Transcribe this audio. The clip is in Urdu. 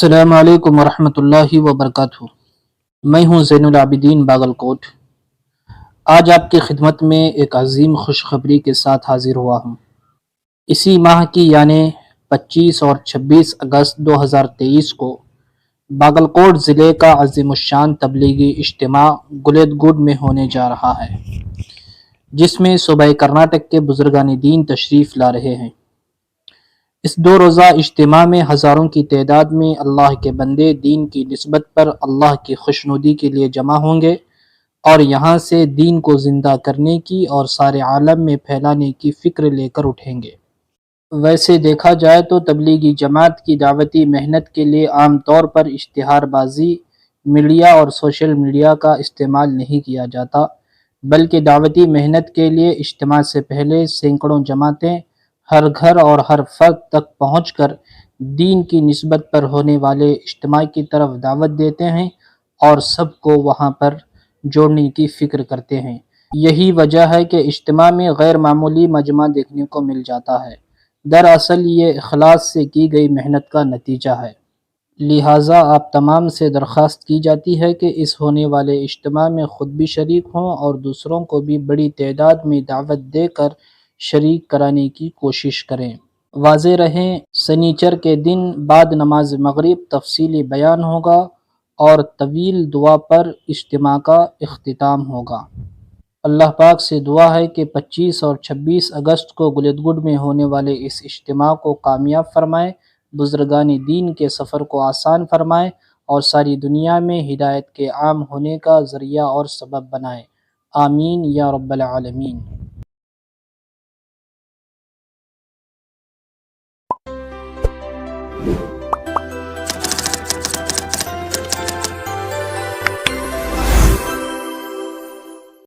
السلام علیکم ورحمۃ اللہ وبرکاتہ۔ میں ہوں زین العابدین باگل کوٹ۔ آج آپ کی خدمت میں ایک عظیم خوشخبری کے ساتھ حاضر ہوا ہوں۔ اسی ماہ کی یعنی 25 اور 26 اگست 2023 کو باگل کوٹ ضلع کا عظیم الشان تبلیغی اجتماع گلیت گوڑ میں ہونے جا رہا ہے، جس میں صوبہ کرناٹک کے بزرگان دین تشریف لا رہے ہیں۔ اس 2 روزہ اجتماع میں ہزاروں کی تعداد میں اللہ کے بندے دین کی نسبت پر اللہ کی خوشنودی کے لیے جمع ہوں گے اور یہاں سے دین کو زندہ کرنے کی اور سارے عالم میں پھیلانے کی فکر لے کر اٹھیں گے۔ ویسے دیکھا جائے تو تبلیغی جماعت کی دعوتی محنت کے لیے عام طور پر اشتہار بازی، میڈیا اور سوشل میڈیا کا استعمال نہیں کیا جاتا، بلکہ دعوتی محنت کے لیے اجتماع سے پہلے سینکڑوں جماعتیں ہر گھر اور ہر فرد تک پہنچ کر دین کی نسبت پر ہونے والے اجتماع کی طرف دعوت دیتے ہیں اور سب کو وہاں پر جوڑنے کی فکر کرتے ہیں۔ یہی وجہ ہے کہ اجتماع میں غیر معمولی مجمع دیکھنے کو مل جاتا ہے۔ دراصل یہ اخلاص سے کی گئی محنت کا نتیجہ ہے۔ لہٰذا آپ تمام سے درخواست کی جاتی ہے کہ اس ہونے والے اجتماع میں خود بھی شریک ہوں اور دوسروں کو بھی بڑی تعداد میں دعوت دے کر شریک کرانے کی کوشش کریں۔ واضح رہیں، سنیچر کے دن بعد نماز مغرب تفصیلی بیان ہوگا اور طویل دعا پر اجتماع کا اختتام ہوگا۔ اللہ پاک سے دعا ہے کہ 25 اور 26 اگست کو گلیت گوڑ میں ہونے والے اس اجتماع کو کامیاب فرمائے، بزرگان دین کے سفر کو آسان فرمائے اور ساری دنیا میں ہدایت کے عام ہونے کا ذریعہ اور سبب بنائے۔ آمین یا رب العالمین۔